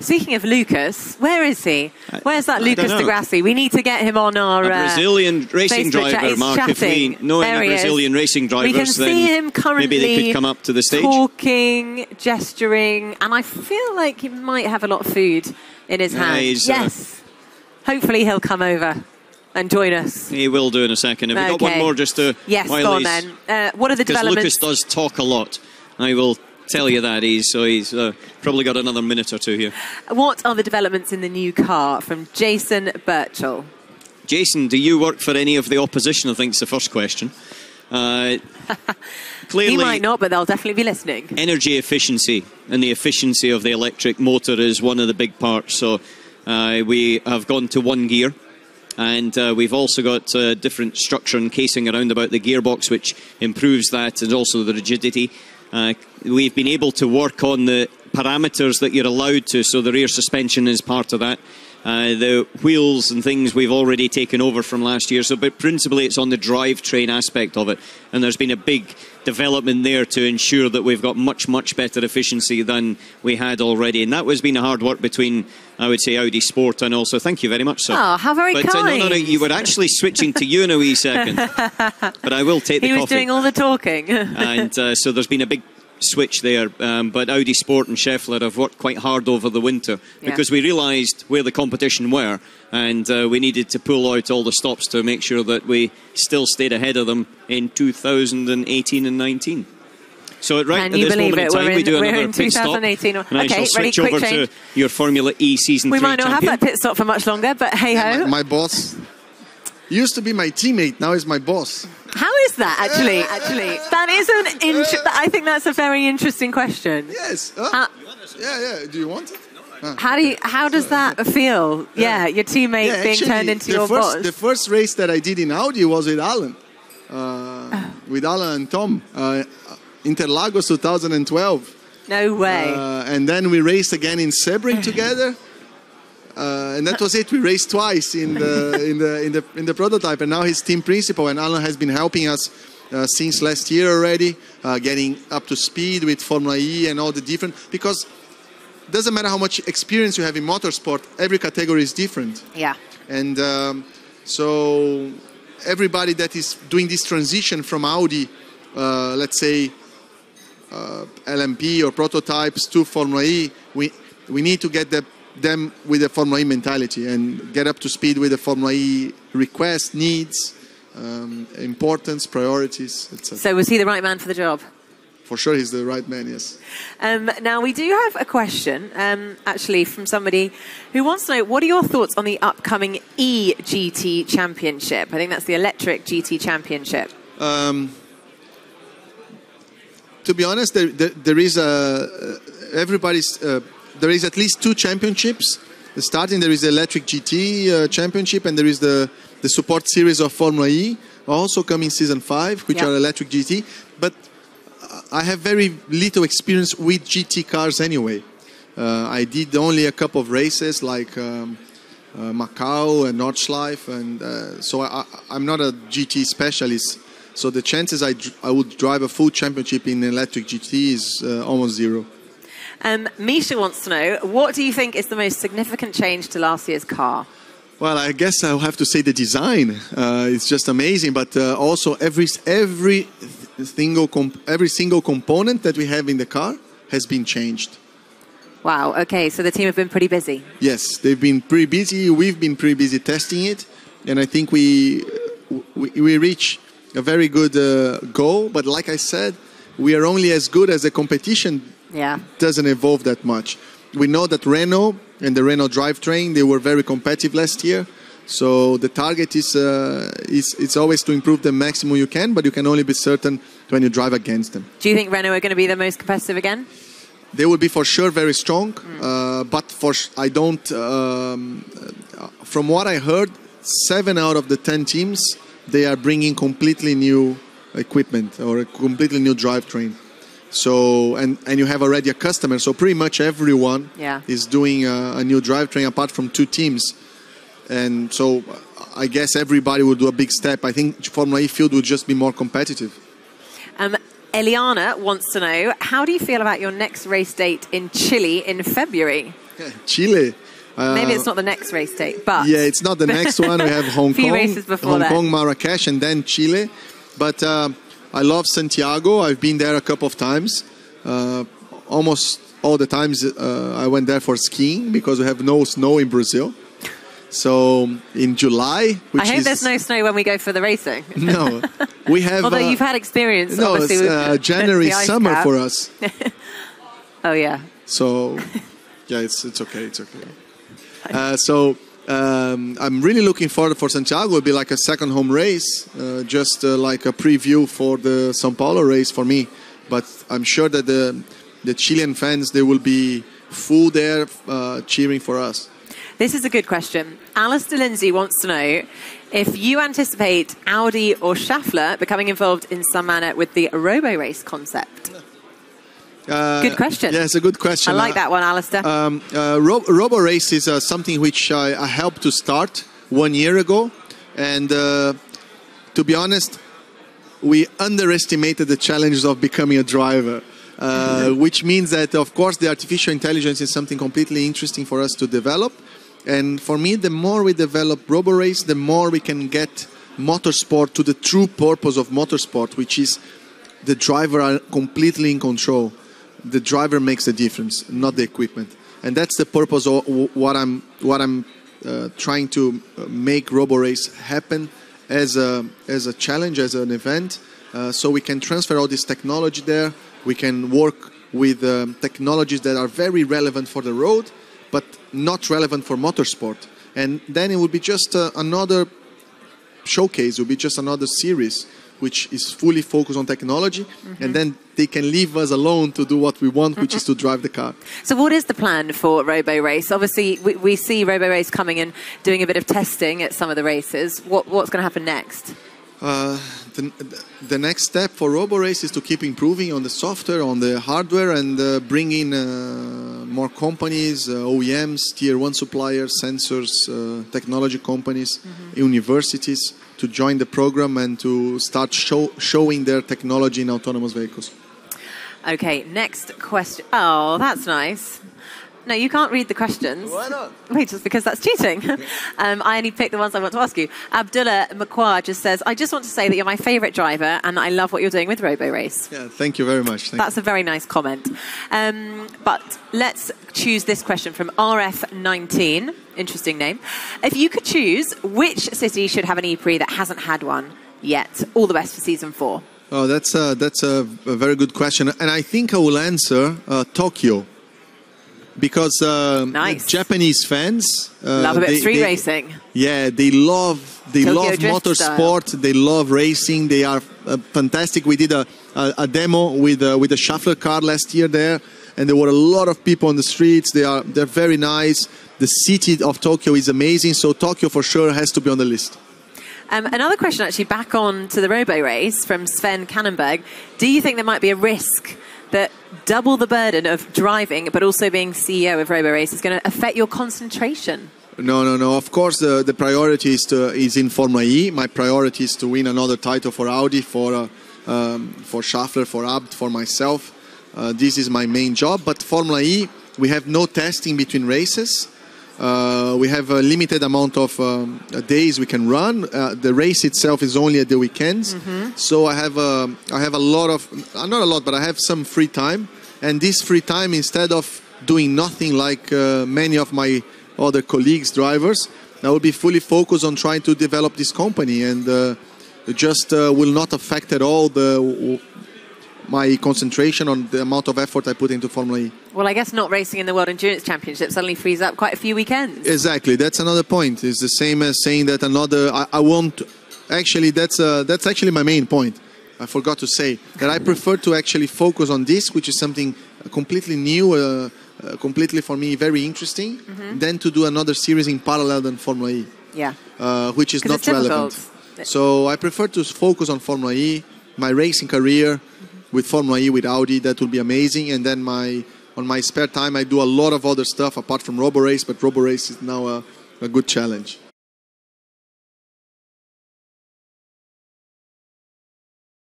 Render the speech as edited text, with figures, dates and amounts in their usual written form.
Speaking of Lucas, where is he? Where's that Lucas de Grassi? We need to get him on our Brazilian racing driver, Mark. If we know any Brazilian racing drivers, then him currently maybe they could come up to the stage. Talking, gesturing, and I feel like he might have a lot of food in his hand. Yes. Hopefully he'll come over and join us. He will do in a second. Have we got one more just to... Yes, go on then. What are the developments? Because Lucas does talk a lot. I will tell you that. He's probably got another minute or two here. What are the developments in the new car from Jason Birchall? Jason, do you work for any of the opposition? I think is the first question. Clearly, he might not, but they'll definitely be listening. Energy efficiency and the efficiency of the electric motor is one of the big parts. So we have gone to one gear. And we've also got different structure and casing around about the gearbox, which improves that, and also the rigidity. We've been able to work on the parameters that you're allowed to, so the rear suspension is part of that. The wheels and things we've already taken over from last year, but principally it's on the drivetrain aspect of it. And there's been a big development there to ensure that we've got much, much better efficiency than we had already. And that has been a hard work between, I would say, Audi Sport and also... Thank you very much, sir. Oh, how very kind. No, you were actually switching to you in a wee second. But I will take the coffee. He was doing all the talking. And so there's been a big switch there, but Audi Sport and Scheffler have worked quite hard over the winter because we realised where the competition were, and we needed to pull out all the stops to make sure that we still stayed ahead of them in 2018 and 19. So right at this moment in time, we do another pit stop, and I shall switch over to your Formula E season 3 We might not have that pit stop for much longer, but hey-ho. My boss used to be my teammate, now he's my boss. How is that, actually? That is I think that's a very interesting question. Yes. Yeah. Do you want it? How does that feel? Yeah, your teammate being turned into your boss. The first race that I did in Audi was with Alan. With Alan and Tom. Interlagos 2012. No way. And then we raced again in Sebring together. And that was it. We raced twice in the prototype, and now he's team principal. And Alan has been helping us since last year already, getting up to speed with Formula E and all the different. Because it doesn't matter how much experience you have in motorsport, every category is different. Yeah. And so everybody that is doing this transition from Audi, let's say LMP or prototypes to Formula E, we need to get them with the Formula E mentality and get up to speed with the Formula E requests, needs, importance, priorities, etc. So was he the right man for the job? For sure he's the right man, yes. Now we do have a question actually from somebody who wants to know, what are your thoughts on the upcoming eGT Championship? I think that's the electric GT Championship. To be honest, there is there is at least 2 championships. Starting, there is the Electric GT Championship, and there is the support series of Formula E, also coming season 5, which are Electric GT. But I have very little experience with GT cars anyway. I did only a couple of races like Macau and Nordschleife, and so I'm not a GT specialist. So the chances I would drive a full championship in Electric GT is almost zero. Misha wants to know, what do you think is the most significant change to last year's car? Well, I guess I'll have to say the design. It's just amazing, but also every single component that we have in the car has been changed. Wow, okay, so the team have been pretty busy. Yes, they've been pretty busy. We've been pretty busy testing it, and I think we reach a very good goal. But like I said, we are only as good as the competition doesn't evolve that much. We know that Renault and the Renault drivetrain, they were very competitive last year. So the target is it's always to improve the maximum you can, but you can only be certain when you drive against them. Do you think Renault are going to be the most competitive again? They will be for sure very strong, but I don't. From what I heard, 7 out of the 10 teams, they are bringing completely new equipment or a completely new drivetrain. So and you have already a customer. So pretty much everyone is doing a new drivetrain apart from 2 teams. And so I guess everybody will do a big step. I think Formula E field will just be more competitive. Eliana wants to know, how do you feel about your next race date in Chile in February? Chile. Maybe it's not the next race date, but... Yeah, it's not the next one. We have Hong Kong. Few races before Hong that. Kong, Marrakesh, and then Chile. But I love Santiago. I've been there a couple of times. Almost all the times I went there for skiing because we have no snow in Brazil. So in July... I hope there's no snow when we go for the racing. No. We have... Although you've had experience, no, obviously. it's January, summer cap. for us. Oh, yeah. So, yeah, it's okay. It's okay. I'm really looking forward for Santiago. It'll be like a second home race, just like a preview for the São Paulo race for me. But I'm sure that the Chilean fans, they will be full there cheering for us. This is a good question. Alistair Lindsay wants to know if you anticipate Audi or Schaeffler becoming involved in some manner with the robo-race concept. Good question. Yeah, it's a good question. I like that one, Alistair. Robo race is something which I helped to start 1 year ago. And to be honest, we underestimated the challenges of becoming a driver. Which means that, of course, the artificial intelligence is something completely interesting for us to develop. And for me, the more we develop robo-race, the more we can get motorsport to the true purpose of motorsport, which is the driver are completely in control. The driver makes the difference, not the equipment. And that's the purpose of what I'm trying to make robo-race happen as a challenge, as an event. So we can transfer all this technology there. We can work with technologies that are very relevant for the road, but not relevant for motorsport. And then it would be just another showcase, it would be just another series which is fully focused on technology, and then they can leave us alone to do what we want, which is to drive the car. So what is the plan for Robo-Race? Obviously, we see Robo-Race coming and doing a bit of testing at some of the races. What's going to happen next? The next step for Robo-Race is to keep improving on the software, on the hardware, and bring in more companies, OEMs, Tier 1 suppliers, sensors, technology companies, universities, to join the program and to start showing their technology in autonomous vehicles. Okay, next question. Oh, that's nice. No, you can't read the questions. Why not? Wait, just because that's cheating. I only picked the ones I want to ask you. Abdullah Makwar just says, I just want to say that you're my favourite driver and I love what you're doing with Robo-Race. Yeah, thank you very much. That's a very nice comment. But let's choose this question from RF19. Interesting name. If you could choose, which city should have an E-Prix that hasn't had one yet? All the best for season 4. Oh, that's a very good question. And I think I will answer Tokyo. Because nice. Japanese fans love a bit of street racing. Yeah, they love motorsport. Style. They love racing. They are fantastic. We did a demo with a Schaeffler car last year there, and there were a lot of people on the streets. They're very nice. The city of Tokyo is amazing. So Tokyo for sure has to be on the list. Another question, actually, back on to the Robo-Race from Sven Kannenberg. Do you think there might be a risk that double the burden of driving, but also being CEO of Robo-Race is going to affect your concentration? No. Of course, the priority is in Formula E. My priority is to win another title for Audi, for Schaeffler, for Abt, for myself. This is my main job. But Formula E, we have no testing between races. We have a limited amount of days we can run. The race itself is only at the weekends. So I have a lot of, not a lot, but I have some free time. And this free time, instead of doing nothing like many of my other colleagues, drivers, I will be fully focused on trying to develop this company, and it just will not affect at all my concentration on the amount of effort I put into Formula E. Well, I guess not racing in the World Endurance Championship suddenly frees up quite a few weekends. Exactly, that's another point. It's the same as saying that I won't. Actually, that's actually my main point. I forgot to say that I prefer to actually focus on this, which is something completely new, completely for me very interesting, than to do another series in parallel than Formula E. Yeah. Which is not relevant. So I prefer to focus on Formula E, my racing career with Formula E, with Audi. That will be amazing. And then on my spare time, I do a lot of other stuff apart from Robo-Race, but Robo-Race is now a good challenge.